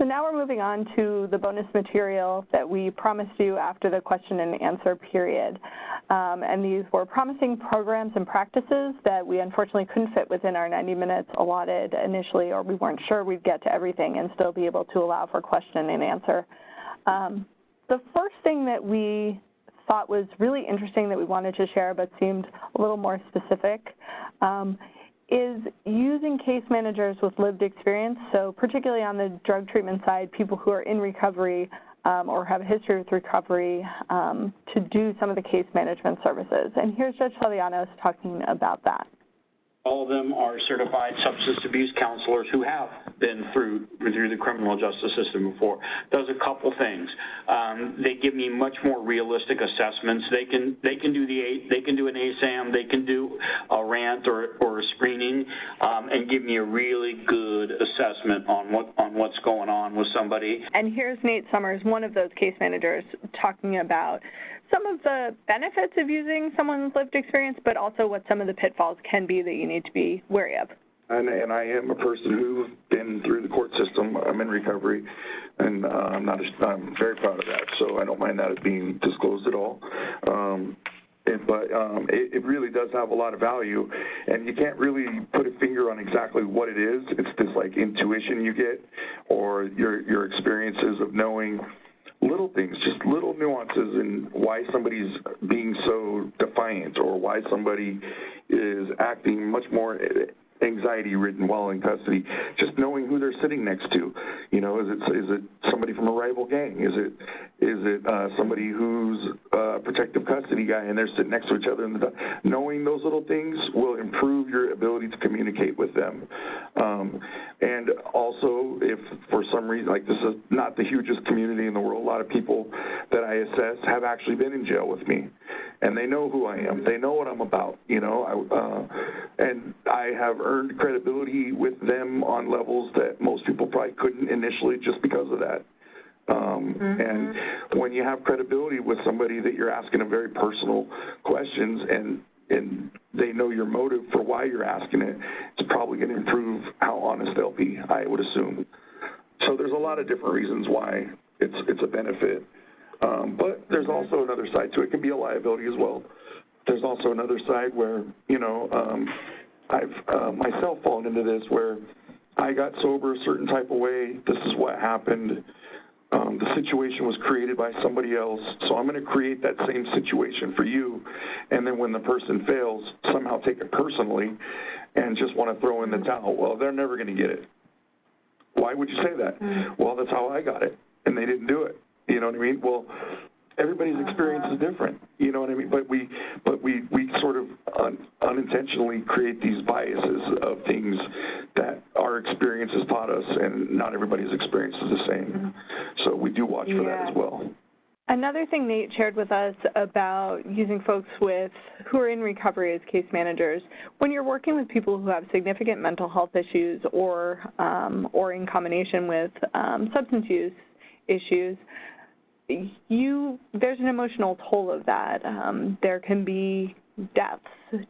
So now we're moving on to the bonus material that we promised you after the question and answer period. And these were promising programs and practices that we unfortunately couldn't fit within our 90 minutes allotted initially, or we weren't sure we'd get to everything and still be able to allow for question and answer. The first thing that we thought was really interesting that we wanted to share but seemed a little more specific is using case managers with lived experience, so particularly on the drug treatment side, people who are in recovery or have a history with recovery to do some of the case management services. And here's Judge Fabianos talking about that. All of them are certified substance abuse counselors who have been through the criminal justice system before. Does a couple things. They give me much more realistic assessments. They can do an ASAM, they can do a rant or a screening, and give me a really good assessment on what's going on with somebody. And here's Nate Summers, one of those case managers, talking about some of the benefits of using someone's lived experience, but also what some of the pitfalls can be that you need to be wary of. And I am a person who's been through the court system. I'm in recovery, and I'm very proud of that, so I don't mind that as being disclosed at all. But it really does have a lot of value, and you can't really put a finger on exactly what it is. It's this like intuition you get, or your experiences of knowing little things, just little nuances in why somebody's being so defiant or why somebody is acting much more anxiety-ridden while in custody. Just knowing who they're sitting next to. You know, is it somebody from a rival gang? Is it somebody who's a protective custody guy and they're sitting next to each other? Knowing those little things will improve your ability to communicate with them. And also, if for some reason, like this is not the hugest community in the world, a lot of people that I assess have actually been in jail with me. And they know who I am. They know what I'm about, you know. And I have earned credibility with them on levels that most people probably couldn't initially just because of that. And when you have credibility with somebody that you're asking them very personal questions and they know your motive for why you're asking it, it's probably going to improve how honest they'll be, I would assume. So there's a lot of different reasons why it's a benefit. But there's also another side to it. It can be a liability as well. There's also another side where, you know, I've myself fallen into this where I got sober a certain type of way. This is what happened. The situation was created by somebody else, so I'm going to create that same situation for you. And then when the person fails, somehow take it personally and just want to throw in the towel. Well, they're never going to get it. Why would you say that? Well, that's how I got it, and they didn't do it. You know what I mean? Well, everybody's experience is different. You know what I mean? But we sort of unintentionally create these biases of things that our experience has taught us, and not everybody's experience is the same. So we do watch for that as well. Another thing Nate shared with us about using folks who are in recovery as case managers, when you're working with people who have significant mental health issues or in combination with substance use issues, there's an emotional toll of that. There can be deaths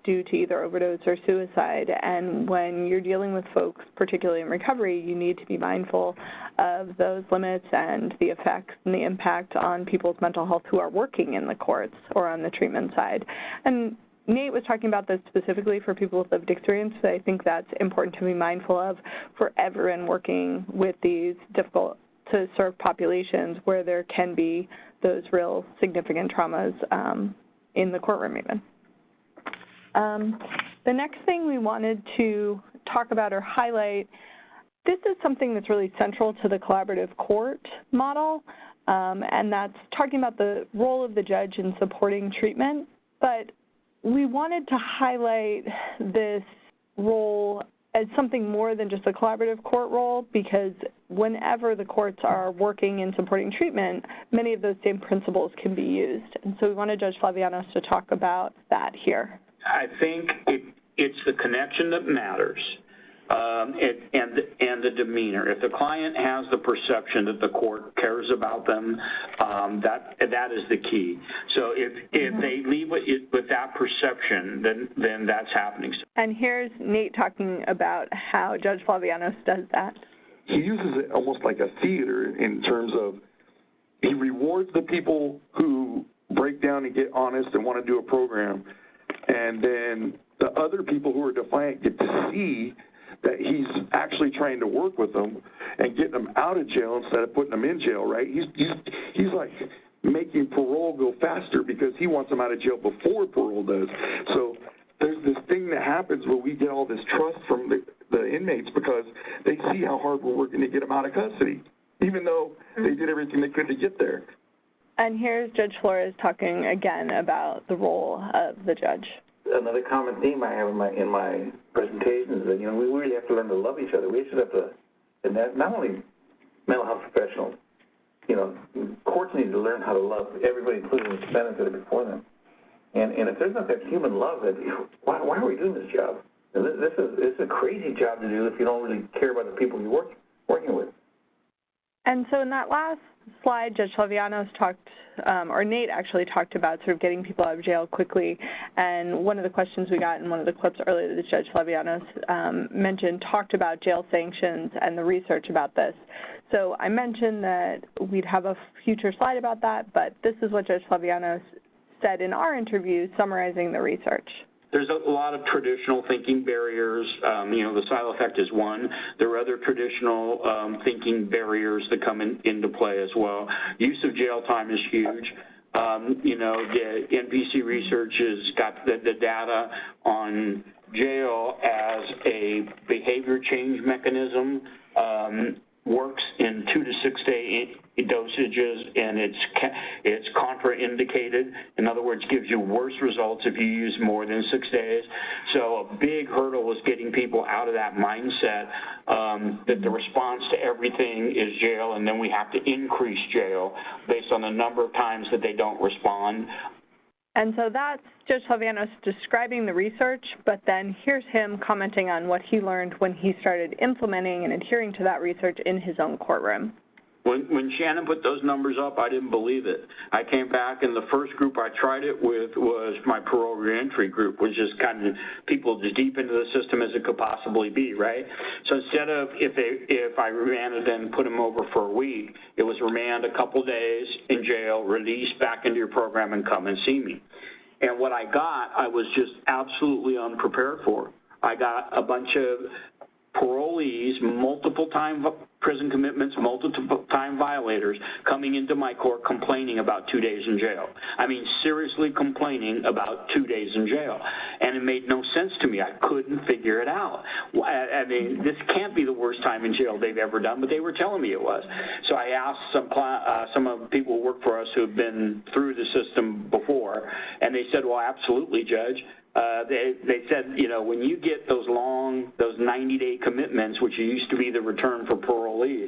due to either overdose or suicide, and when you're dealing with folks, particularly in recovery, you need to be mindful of those limits and the effects and the impact on people's mental health who are working in the courts or on the treatment side. And Nate was talking about this specifically for people with lived experience, but I think that's important to be mindful of for everyone working with these difficult to serve populations where there can be those real significant traumas in the courtroom even. The next thing we wanted to talk about or highlight, this is something that's really central to the collaborative court model, and that's talking about the role of the judge in supporting treatment. But we wanted to highlight this role as something more than just a collaborative court role, because whenever the courts are working in supporting treatment, many of those same principles can be used. And so we wanted Judge Flavianos to talk about that here. I think it's the connection that matters, and the demeanor. If the client has the perception that the court cares about them, that is the key. So if they leave with that perception, then that's happening. And here's Nate talking about how Judge Flavianos does that. he uses it almost like a theater in terms of he rewards the people who break down and get honest and want to do a program, and then the other people who are defiant get to see that he's actually trying to work with them and get them out of jail instead of putting them in jail, right? He's like making parole go faster because he wants them out of jail before parole does. So there's this thing that happens where we get all this trust from the inmates because they see how hard we're working to get them out of custody, even though they did everything they could to get there. And here's Judge Flores talking again about the role of the judge. Another common theme I have in my presentation is that, we really have to learn to love each other. We should have to, and that not only mental health professionals, courts need to learn how to love everybody, including the defendants that are before them. And if there's not that human love, why are we doing this job? This is a crazy job to do if you don't really care about the people you're working with. And so in that last slide, Judge Slavianos talked, or Nate actually talked about sort of getting people out of jail quickly. And one of the questions we got in one of the clips earlier that Judge Slavianos mentioned talked about jail sanctions and the research about this. So I mentioned that we'd have a future slide about that, but this is what Judge Slavianos said in our interview summarizing the research. There's a lot of traditional thinking barriers. The silo effect is one. There are other traditional thinking barriers that come into play as well. Use of jail time is huge. The NPC research has got the data on jail as a behavior change mechanism, works in 2 to 6 day dosages, and it's contraindicated. In other words, gives you worse results if you use more than 6 days. So a big hurdle is getting people out of that mindset that the response to everything is jail, and then we have to increase jail based on the number of times that they don't respond. And so that's Judge Slavianos describing the research, but then here's him commenting on what he learned when he started implementing and adhering to that research in his own courtroom. When Shannon put those numbers up, I didn't believe it. I came back, and the first group I tried it with was my parole reentry group, which is kind of people as deep into the system as it could possibly be, right? So instead of if I remanded and put them over for a week, it was remand a couple days in jail, release back into your program, and come and see me. And what I got, I was just absolutely unprepared for. I got a bunch of parolees, multiple time prison commitments, multiple time violators coming into my court complaining about 2 days in jail. I mean, seriously complaining about 2 days in jail. And it made no sense to me. I couldn't figure it out. I mean, this can't be the worst time in jail they've ever done, but they were telling me it was. So I asked some of the people who work for us who have been through the system before, and they said, well, absolutely, Judge. They said, when you get those 90-day commitments, which used to be the return for parolees,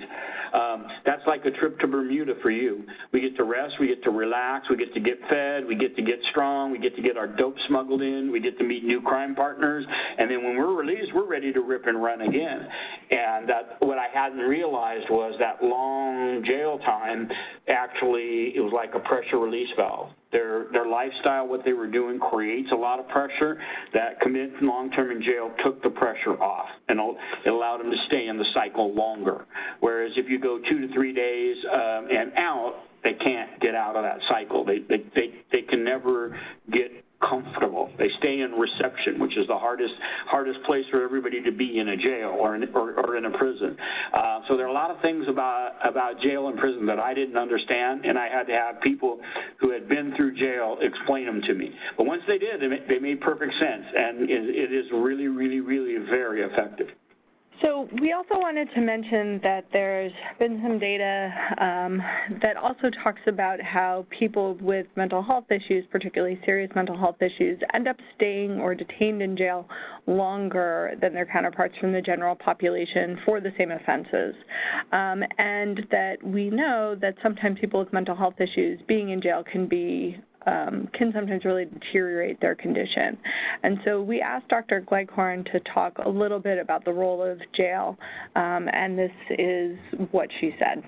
that's like a trip to Bermuda for you. We get to rest, we get to relax, we get to get fed, we get to get strong, we get to get our dope smuggled in, we get to meet new crime partners, and then when we're released, we're ready to rip and run again. And what I hadn't realized was that long jail time, actually, it was like a pressure release valve. Their lifestyle, what they were doing, creates a lot of pressure. That commitment long-term in jail took the pressure off, and it allowed them to stay in the cycle longer. Whereas if you go 2 to 3 days and out, they can't get out of that cycle. They can never get comfortable. They stay in reception, which is the hardest place for everybody to be in a jail or in a prison. So there are a lot of things about jail and prison that I didn't understand, and I had to have people who had been through jail explain them to me. But once they did, they made perfect sense, and it is really, really, really very effective. So we also wanted to mention that there's been some data that also talks about how people with mental health issues, particularly serious mental health issues, end up staying or detained in jail longer than their counterparts from the general population for the same offenses. And that we know that sometimes people with mental health issues being in jail can sometimes really deteriorate their condition. And so we asked Dr. Gleghorn to talk a little bit about the role of jail, and this is what she said.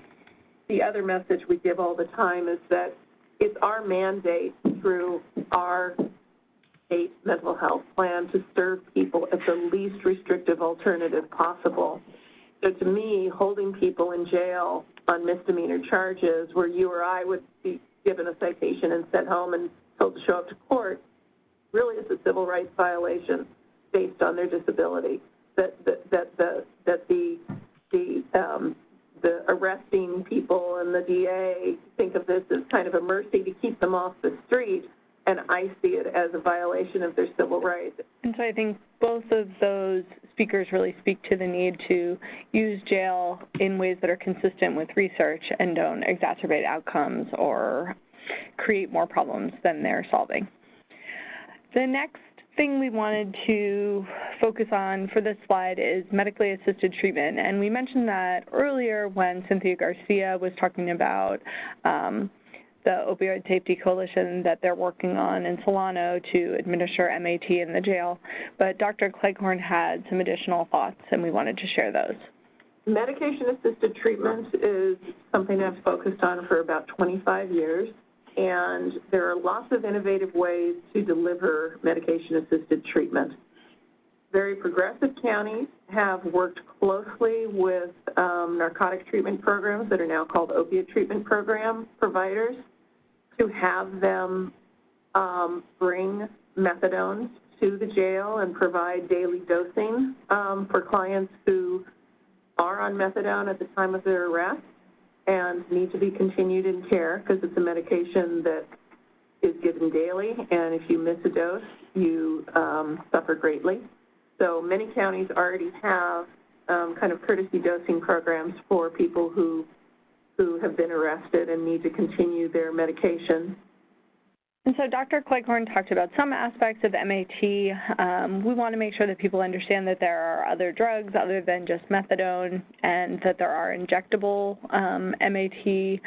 The other message we give all the time is that it's our mandate through our state mental health plan to serve people at the least restrictive alternative possible. So to me, holding people in jail on misdemeanor charges where you or I would be given a citation and sent home and told to show up to court really is a civil rights violation based on their disability. That the arresting people and the DA think of this as kind of a mercy to keep them off the street, and I see it as a violation of their civil rights. And so I think both of those speakers really speak to the need to use jail in ways that are consistent with research and don't exacerbate outcomes or create more problems than they're solving. The next thing we wanted to focus on for this slide is medically assisted treatment, and we mentioned that earlier when Cynthia Garcia was talking about the Opioid Safety Coalition that they're working on in Solano to administer MAT in the jail, but Dr. Cleghorn had some additional thoughts, and we wanted to share those. Medication-assisted treatment is something I've focused on for about 25 years. And there are lots of innovative ways to deliver medication-assisted treatment. Very progressive counties have worked closely with narcotic treatment programs that are now called opiate treatment program providers to have them bring methadone to the jail and provide daily dosing for clients who are on methadone at the time of their arrest and need to be continued in care because it's a medication that is given daily, and if you miss a dose, you suffer greatly. So many counties already have kind of courtesy dosing programs for people who have been arrested and need to continue their medication. And so Dr. Cleghorn talked about some aspects of MAT. We want to make sure that people understand that there are other drugs other than just methadone and that there are injectable MAT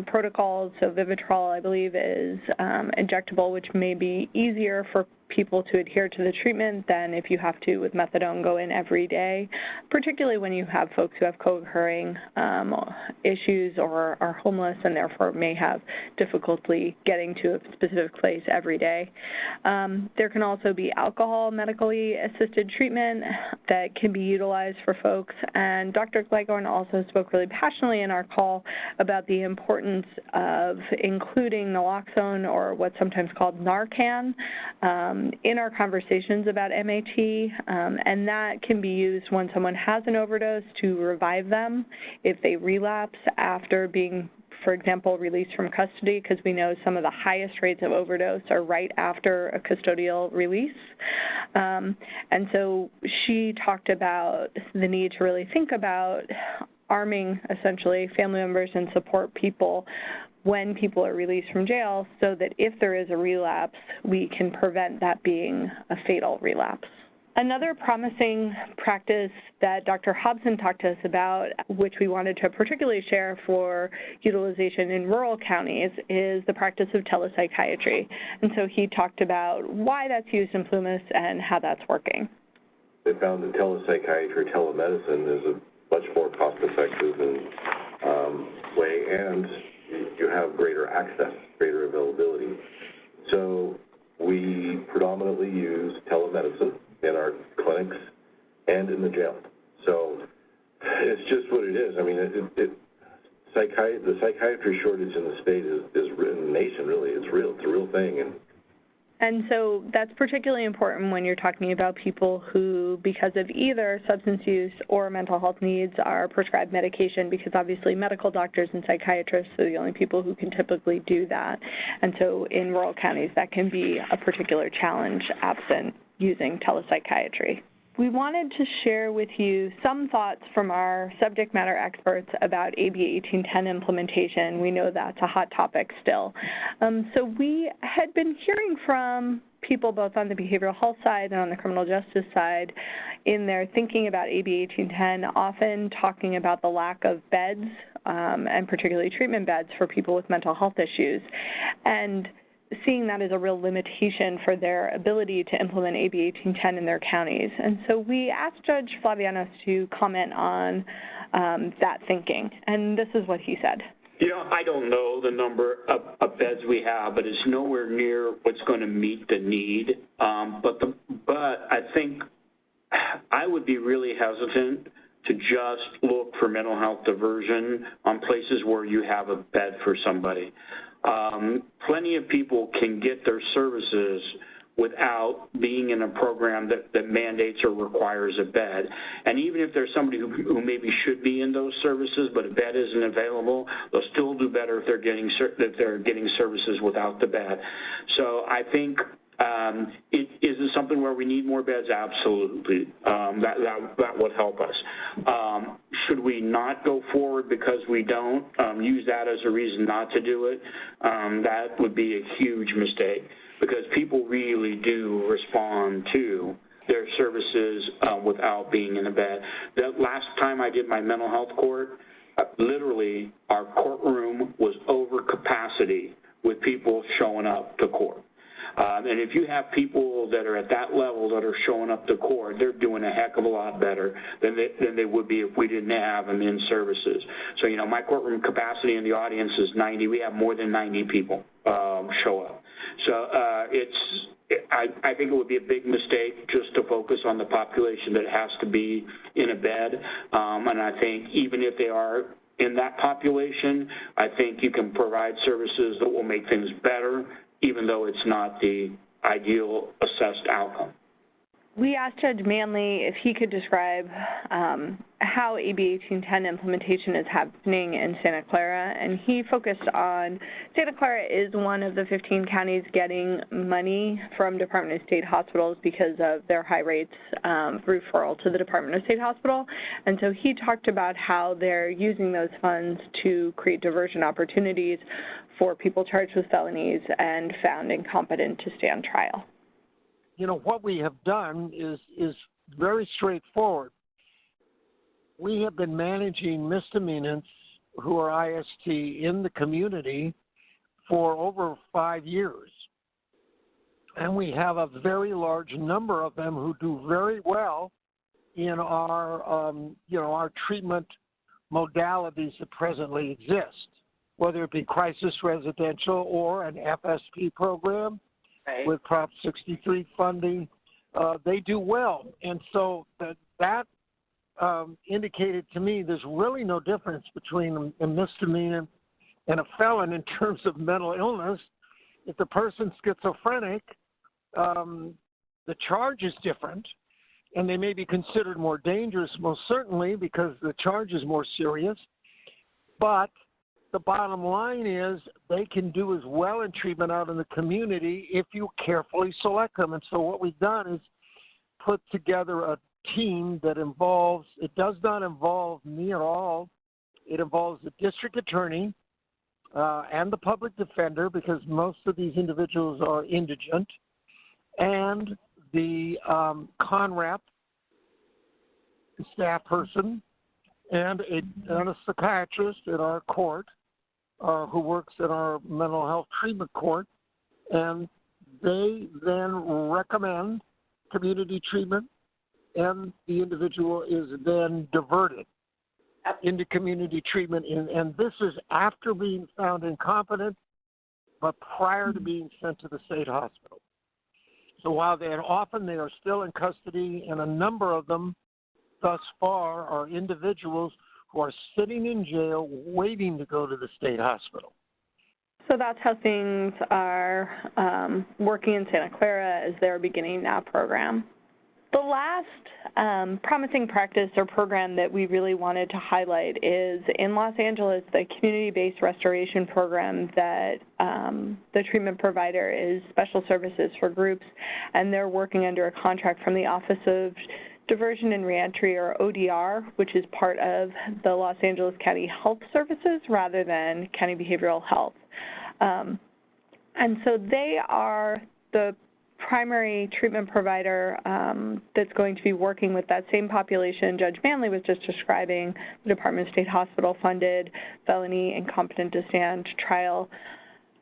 protocols. So Vivitrol, I believe, is injectable, which may be easier for people to adhere to the treatment than if you have to, with methadone, go in every day, particularly when you have folks who have co-occurring issues or are homeless and therefore may have difficulty getting to a specific place every day. There can also be alcohol medically assisted treatment that can be utilized for folks, and Dr. Cleghorn also spoke really passionately in our call about the importance of including naloxone, or what's sometimes called Narcan, in our conversations about MAT, and that can be used when someone has an overdose to revive them if they relapse after being, for example, released from custody, because we know some of the highest rates of overdose are right after a custodial release. And so she talked about the need to really think about arming, essentially, family members and support people when people are released from jail so that if there is a relapse, we can prevent that being a fatal relapse. Another promising practice that Dr. Hobson talked to us about, which we wanted to particularly share for utilization in rural counties, is the practice of telepsychiatry. And so he talked about why that's used in Plumas and how that's working. They found that telepsychiatry, telemedicine, is a much more cost-effective way, and you have greater access, greater availability. So we predominantly use telemedicine in our clinics and in the jail. So it's just what it is. I mean, the psychiatry shortage in the state is in the nation, really. It's real. It's a real thing. And so that's particularly important when you're talking about people who, because of either substance use or mental health needs, are prescribed medication, because obviously medical doctors and psychiatrists are the only people who can typically do that. And so in rural counties, that can be a particular challenge absent using telepsychiatry. We wanted to share with you some thoughts from our subject matter experts about AB 1810 implementation. We know that's a hot topic still. So we had been hearing from people both on the behavioral health side and on the criminal justice side in their thinking about AB 1810, often talking about the lack of beds and particularly treatment beds for people with mental health issues, and seeing that as a real limitation for their ability to implement AB 1810 in their counties. And so we asked Judge Flavianos to comment on that thinking, and this is what he said. You know, I don't know the number of beds we have, but it's nowhere near what's going to meet the need. But I think I would be really hesitant to just look for mental health diversion on places where you have a bed for somebody. Plenty of people can get their services without being in a program that mandates or requires a bed. And even if there's somebody who maybe should be in those services, but a bed isn't available, they'll still do better if they're getting services without the bed. So I think is it something where we need more beds? Absolutely. That would help us. Should we not go forward because we don't use that as a reason not to do it? That would be a huge mistake, because people really do respond to their services without being in a bed. The last time I did my mental health court, literally our courtroom was over capacity with people showing up to court. And if you have people that are at that level that are showing up to court, they're doing a heck of a lot better than they would be if we didn't have them in services. So, you know, my courtroom capacity in the audience is 90. We have more than 90 people show up. So I think it would be a big mistake just to focus on the population that has to be in a bed. And I think even if they are in that population, I think you can provide services that will make things better, even though it's not the ideal assessed outcome. We asked Judge Manley if he could describe how AB 1810 implementation is happening in Santa Clara, and he focused on Santa Clara is one of the 15 counties getting money from Department of State hospitals because of their high rates of referral to the Department of State hospital. And so he talked about how they're using those funds to create diversion opportunities for people charged with felonies and found incompetent to stand trial. You know, what we have done is very straightforward. We have been managing misdemeanants who are IST in the community for over 5 years. And we have a very large number of them who do very well in our, our treatment modalities that presently exist, whether it be crisis residential or an FSP program. Right. With Prop 63 funding, they do well. And so that indicated to me there's really no difference between a misdemeanor and a felon in terms of mental illness. If the person's schizophrenic, the charge is different, and they may be considered more dangerous, most certainly, because the charge is more serious. But the bottom line is they can do as well in treatment out in the community if you carefully select them. And so what we've done is put together a team that it does not involve me at all. It involves the district attorney and the public defender, because most of these individuals are indigent, and the CONREP staff person, and a psychiatrist at our court, who works in our mental health treatment court, and they then recommend community treatment, and the individual is then diverted into community treatment. And this is after being found incompetent, but prior to being sent to the state hospital. So while often they are still in custody, and a number of them thus far are individuals who are sitting in jail waiting to go to the state hospital. So that's how things are working in Santa Clara as they're beginning that program. The last promising practice or program that we really wanted to highlight is in Los Angeles, the community-based restoration program that the treatment provider is Special Services for Groups, and they're working under a contract from the Office of Diversion and Reentry, or ODR, which is part of the Los Angeles County Health Services rather than County Behavioral Health. And so they are the primary treatment provider that's going to be working with that same population Judge Manley was just describing, the Department of State Hospital funded felony incompetent to stand trial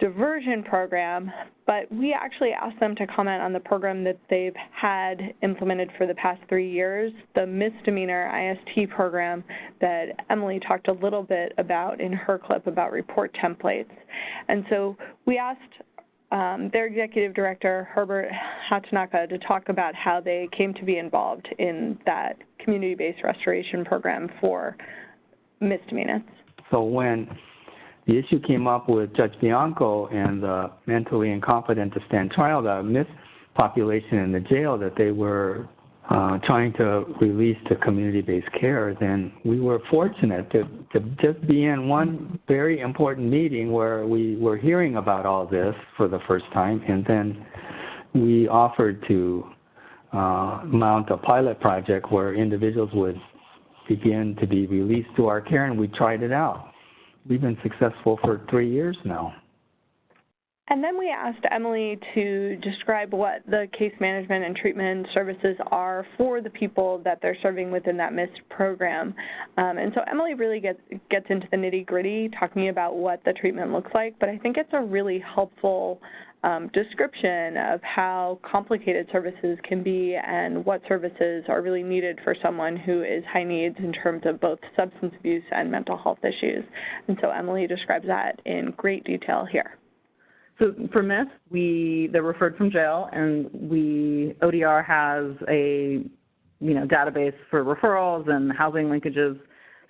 diversion program, but we actually asked them to comment on the program that they've had implemented for the past 3 years, the misdemeanor IST program that Emily talked a little bit about in her clip about report templates. And so we asked their executive director, Herbert Hatanaka, to talk about how they came to be involved in that community-based restoration program for misdemeanors. So when the issue came up with Judge Bianco and the mentally incompetent to stand trial, the population in the jail that they were trying to release to community-based care, then we were fortunate to just be in one very important meeting where we were hearing about all this for the first time, and then we offered to mount a pilot project where individuals would begin to be released to our care, and we tried it out. We've been successful for 3 years now. And then we asked Emily to describe what the case management and treatment services are for the people that they're serving within that MIST program. And so Emily really gets into the nitty-gritty, talking about what the treatment looks like, but I think it's a really helpful description of how complicated services can be and what services are really needed for someone who is high needs in terms of both substance abuse and mental health issues. And so Emily describes that in great detail here. So for MIST, they're referred from jail, and ODR has a database for referrals and housing linkages.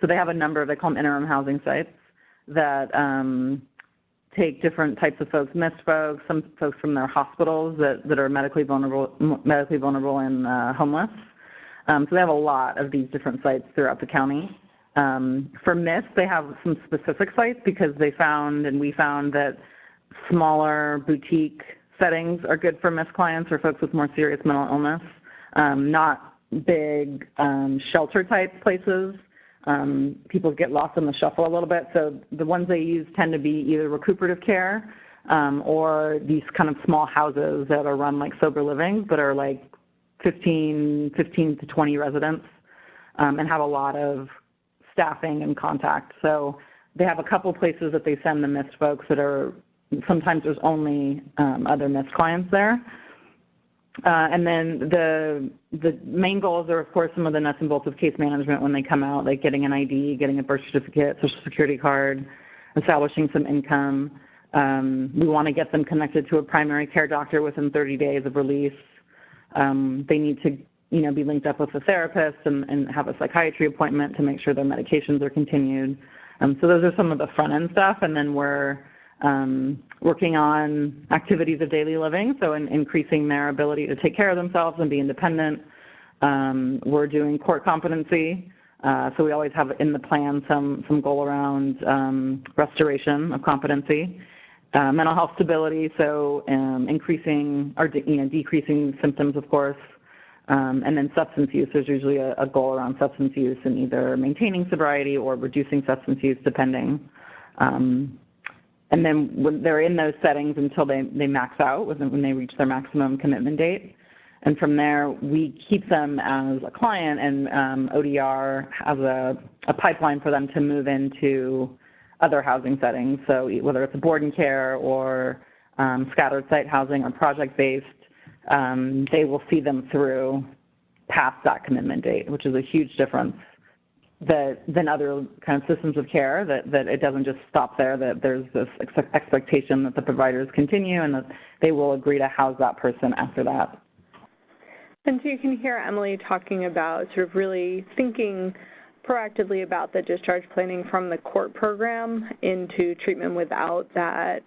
So they have a number of, they call them interim housing sites, that take different types of folks, MIST folks, some folks from their hospitals that are medically vulnerable and homeless. So they have a lot of these different sites throughout the county. For MIST, they have some specific sites because we found that smaller boutique settings are good for MIST clients or folks with more serious mental illness, not big shelter-type places. People get lost in the shuffle a little bit, so the ones they use tend to be either recuperative care or these kind of small houses that are run like sober living but are like 15 to 20 residents and have a lot of staffing and contact. So they have a couple places that they send the MIST folks that are sometimes there's only other MIST clients there. And then the main goals are, of course, some of the nuts and bolts of case management when they come out, like getting an ID, getting a birth certificate, social security card, establishing some income. We want to get them connected to a primary care doctor within 30 days of release. They need to, be linked up with a therapist and have a psychiatry appointment to make sure their medications are continued. So those are some of the front-end stuff, and then we're working on activities of daily living, so increasing their ability to take care of themselves and be independent. We're doing court competency, so we always have in the plan some goal around restoration of competency. Mental health stability, so increasing or decreasing symptoms, of course. And then substance use, there's usually a goal around substance use and either maintaining sobriety or reducing substance use, depending. And then when they're in those settings until they max out, when they reach their maximum commitment date. And from there, we keep them as a client, and ODR has a pipeline for them to move into other housing settings. So whether it's a board and care or scattered site housing or project-based, they will see them through past that commitment date, which is a huge difference than other kind of systems of care, that it doesn't just stop there, that there's this expectation that the providers continue and that they will agree to house that person after that. And so you can hear Emily talking about sort of really thinking proactively about the discharge planning from the court program into treatment without that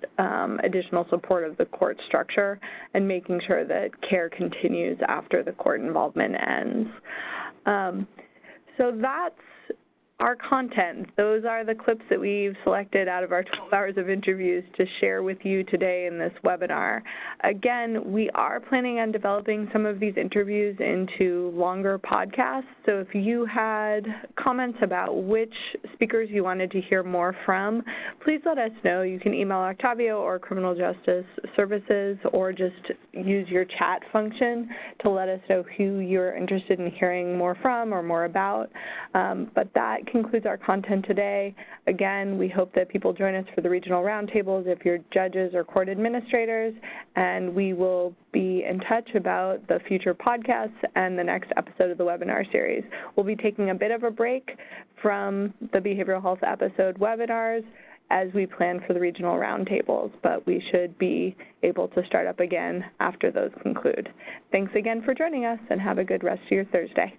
additional support of the court structure, and making sure that care continues after the court involvement ends. So that's our content. Those are the clips that we've selected out of our 12 hours of interviews to share with you today in this webinar. Again, we are planning on developing some of these interviews into longer podcasts, so if you had comments about which speakers you wanted to hear more from, please let us know. You can email Octavio or Criminal Justice Services, or just use your chat function to let us know who you're interested in hearing more from or more about. But that concludes our content today. Again, we hope that people join us for the regional roundtables if you're judges or court administrators, and we will be in touch about the future podcasts and the next episode of the webinar series. We'll be taking a bit of a break from the behavioral health episode webinars as we plan for the regional roundtables, but we should be able to start up again after those conclude. Thanks again for joining us, and have a good rest of your Thursday.